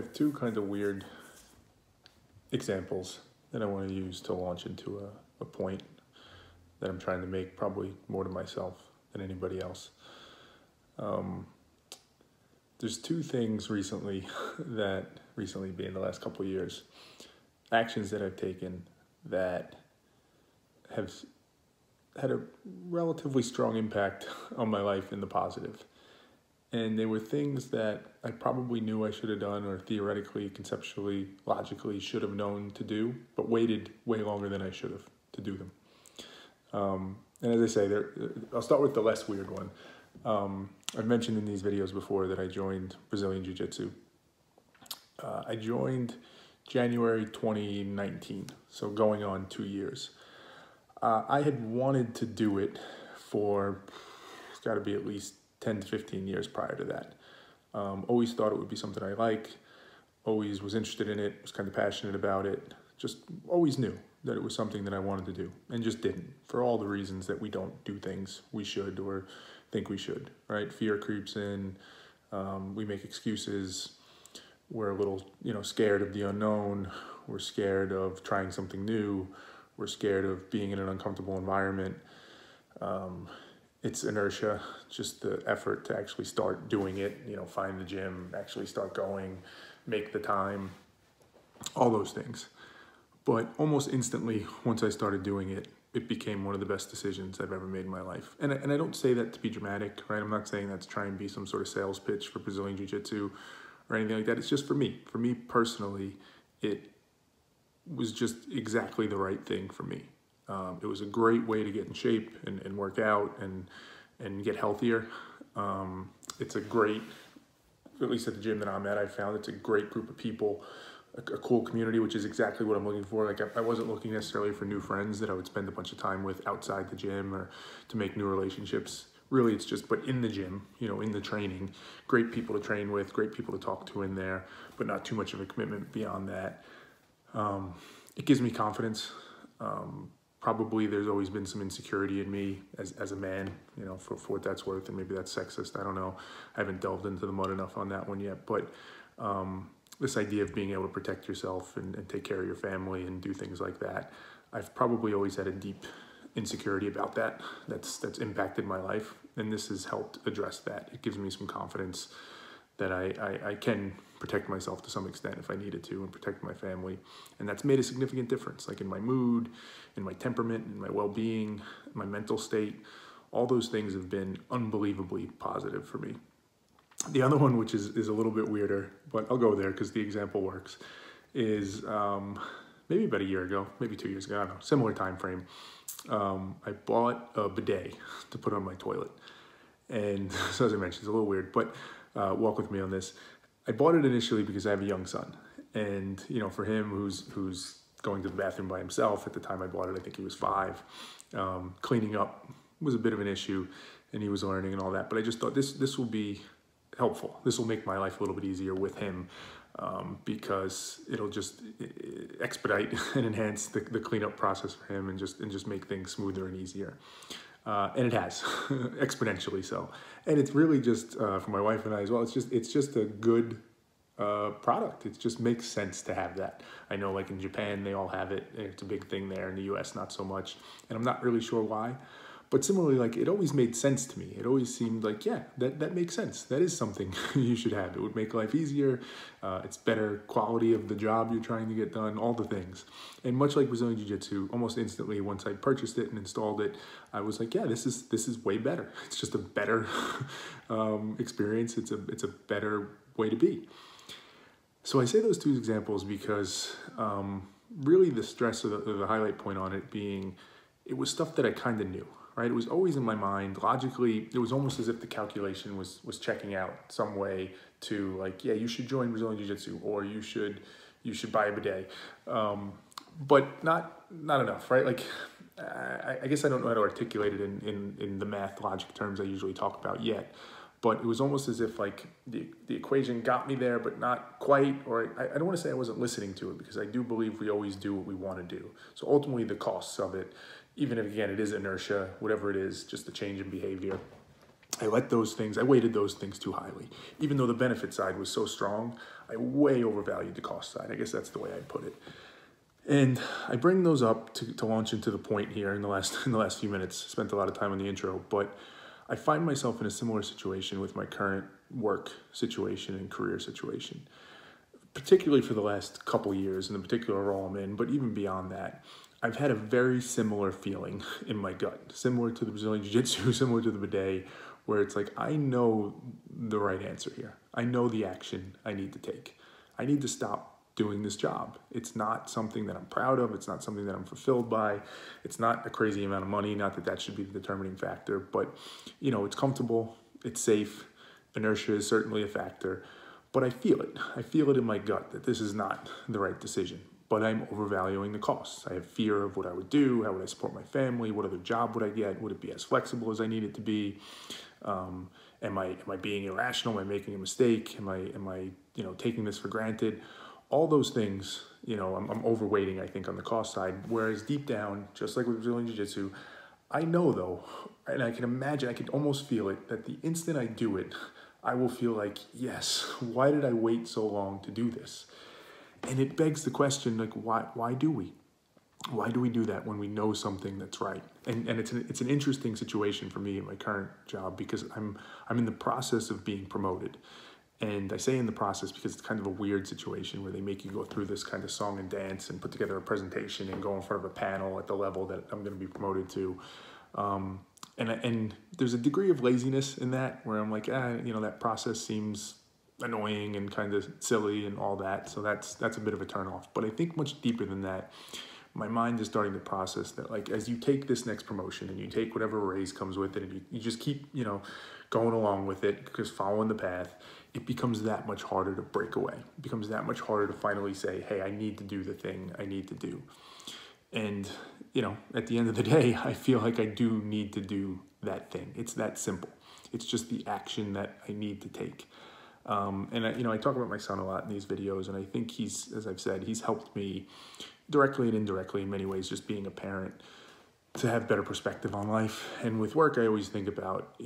have two kind of weird examples that I want to use to launch into a point that I'm trying to make, probably more to myself than anybody else. There's two things recently being the last couple of years, actions that I've taken that have had a relatively strong impact on my life in the positive. And they were things that I probably knew I should have done, or theoretically, conceptually, logically should have known to do, but waited way longer than I should have to do them. And as I say, I'll start with the less weird one. I've mentioned in these videos before that I joined Brazilian Jiu Jitsu. I joined January 2019, so going on 2 years. I had wanted to do it for, it's got to be at least 10 to 15 years prior to that. Always thought it would be something I like, always was interested in it, was kind of passionate about it, just always knew that it was something that I wanted to do, and just didn't, for all the reasons that we don't do things we should or think we should, right? Fear creeps in, we make excuses, we're a little, scared of the unknown, we're scared of trying something new, we're scared of being in an uncomfortable environment. It's inertia, just the effort to actually start doing it, find the gym, actually start going, make the time, all those things. But almost instantly, once I started doing it, it became one of the best decisions I've ever made in my life. And I don't say that to be dramatic, right? I'm not saying that to try and be some sort of sales pitch for Brazilian Jiu Jitsu or anything like that. It's just for me. For me personally, it was just exactly the right thing for me. It was a great way to get in shape and work out and get healthier. It's a great, at least at the gym that I'm at, I found it's a great group of people, a cool community, which is exactly what I'm looking for. Like I wasn't looking necessarily for new friends that I would spend a bunch of time with outside the gym or to make new relationships. Really, it's just, but in the gym, in the training, great people to train with, great people to talk to in there, but not too much of a commitment beyond that. It gives me confidence. Probably there's always been some insecurity in me as a man, for what that's worth, and maybe that's sexist, I don't know. I haven't delved into the mud enough on that one yet, but this idea of being able to protect yourself and take care of your family and do things like that, I've probably always had a deep insecurity about that. That's impacted my life, and this has helped address that. It gives me some confidence that I can protect myself to some extent if I needed to, and protect my family. And that's made a significant difference, like in my mood, in my temperament, in my well-being, my mental state. All those things have been unbelievably positive for me. The other one, which is a little bit weirder, but I'll go there because the example works, is maybe about a year ago, maybe 2 years ago, I don't know, similar time frame. I bought a bidet to put on my toilet. And so as I mentioned, it's a little weird, but walk with me on this. I bought it initially because I have a young son, and for him who's going to the bathroom by himself, at the time I bought it, I think he was 5. Cleaning up was a bit of an issue, and he was learning and all that. But I just thought this will be helpful. This will make my life a little bit easier with him, because it'll just expedite and enhance the cleanup process for him, and just make things smoother and easier. And it has, exponentially so. And it's really just, for my wife and I as well, it's just a good product. It just makes sense to have that. I know like in Japan, they all have it. It's a big thing there. In the US, not so much. And I'm not really sure why. But similarly, like it always made sense to me. It always seemed like, yeah, that makes sense. That is something you should have. It would make life easier. It's better quality of the job you're trying to get done, all the things. And much like Brazilian Jiu Jitsu, almost instantly once I purchased it and installed it, I was like, yeah, this is way better. It's just a better experience. It's a better way to be. So I say those two examples because really the stress of the highlight point on it being, it was stuff that I kind of knew. Right? It was always in my mind. Logically, it was almost as if the calculation was checking out some way to like, yeah, you should join Brazilian Jiu Jitsu, or you should buy a bidet, but not enough, right? Like, I guess I don't know how to articulate it in the math logic terms I usually talk about yet. But it was almost as if like the equation got me there, but not quite, or I don't want to say I wasn't listening to it, because I do believe we always do what we want to do. So ultimately the costs of it, even if again it is inertia, whatever it is, just the change in behavior, I weighted those things too highly. Even though the benefit side was so strong, I way overvalued the cost side. I guess that's the way I'd put it. And I bring those up to launch into the point here in the last few minutes. Spent a lot of time on the intro, but I find myself in a similar situation with my current work situation and career situation, particularly for the last couple years in the particular role I'm in, but even beyond that. I've had a very similar feeling in my gut, similar to the Brazilian Jiu Jitsu, similar to the bidet, where it's like, I know the right answer here. I know the action I need to take. I need to stop doing this job. It's not something that I'm proud of. It's not something that I'm fulfilled by. It's not a crazy amount of money. Not that that should be the determining factor, but you know, it's comfortable, it's safe. Inertia is certainly a factor, but I feel it. I feel it in my gut that this is not the right decision, but I'm overvaluing the costs. I have fear of what I would do. How would I support my family? What other job would I get? Would it be as flexible as I need it to be? Am I being irrational? Am I making a mistake? Am I taking this for granted? All those things, I'm overweighting, I think, on the cost side. Whereas deep down, just like with Brazilian Jiu Jitsu, I know though, and I can imagine, I can almost feel it, that the instant I do it, I will feel like, yes, why did I wait so long to do this? And it begs the question, like, why do we? Why do we do that when we know something that's right? And it's an interesting situation for me in my current job, because I'm in the process of being promoted. And I say in the process because it's kind of a weird situation where they make you go through this kind of song and dance and put together a presentation and go in front of a panel at the level that I'm going to be promoted to. And there's a degree of laziness in that where I'm like, that process seems annoying and kind of silly and all that. So that's a bit of a turnoff. But I think much deeper than that, my mind is starting to process that, like, as you take this next promotion and you take whatever raise comes with it, and you just keep, going along with it, because following the path, it becomes that much harder to break away. It becomes that much harder to finally say, hey, I need to do the thing I need to do. And, at the end of the day, I feel like I do need to do that thing. It's that simple. It's just the action that I need to take. And I talk about my son a lot in these videos, and I think he's, as I've said, he's helped me directly and indirectly in many ways, just being a parent, to have better perspective on life. And with work, I always think about,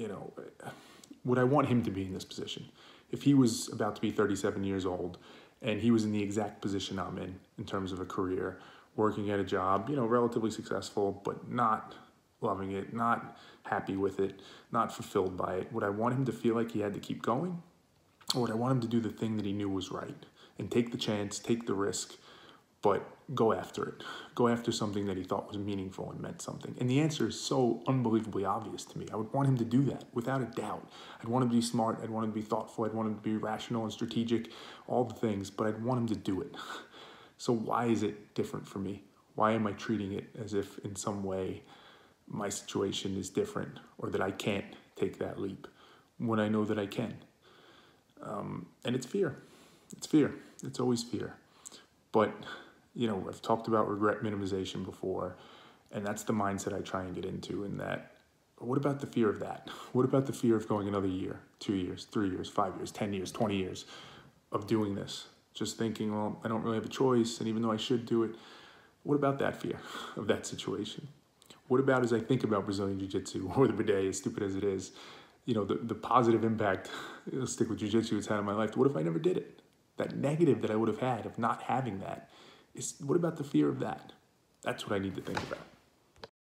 would I want him to be in this position? If he was about to be 37 years old and he was in the exact position I'm in terms of a career, working at a job, relatively successful, but not loving it, not happy with it, not fulfilled by it, would I want him to feel like he had to keep going? Or would I want him to do the thing that he knew was right and take the chance, take the risk, but go after it. Go after something that he thought was meaningful and meant something. And the answer is so unbelievably obvious to me. I would want him to do that without a doubt. I'd want him to be smart. I'd want him to be thoughtful. I'd want him to be rational and strategic, all the things, but I'd want him to do it. So why is it different for me? Why am I treating it as if in some way my situation is different, or that I can't take that leap when I know that I can? And it's fear. It's fear. It's always fear. But I've talked about regret minimization before, and that's the mindset I try and get into. In that, what about the fear of that? What about the fear of going another year, 2 years, 3 years, 5 years, 10 years, 20 years of doing this? Just thinking, well, I don't really have a choice, and even though I should do it, what about that fear of that situation? What about, as I think about Brazilian Jiu Jitsu or the bidet, as stupid as it is, the positive impact, let's stick with Jiu Jitsu, it's had in my life. What if I never did it? That negative that I would have had of not having that. What about the fear of that? That's what I need to think about.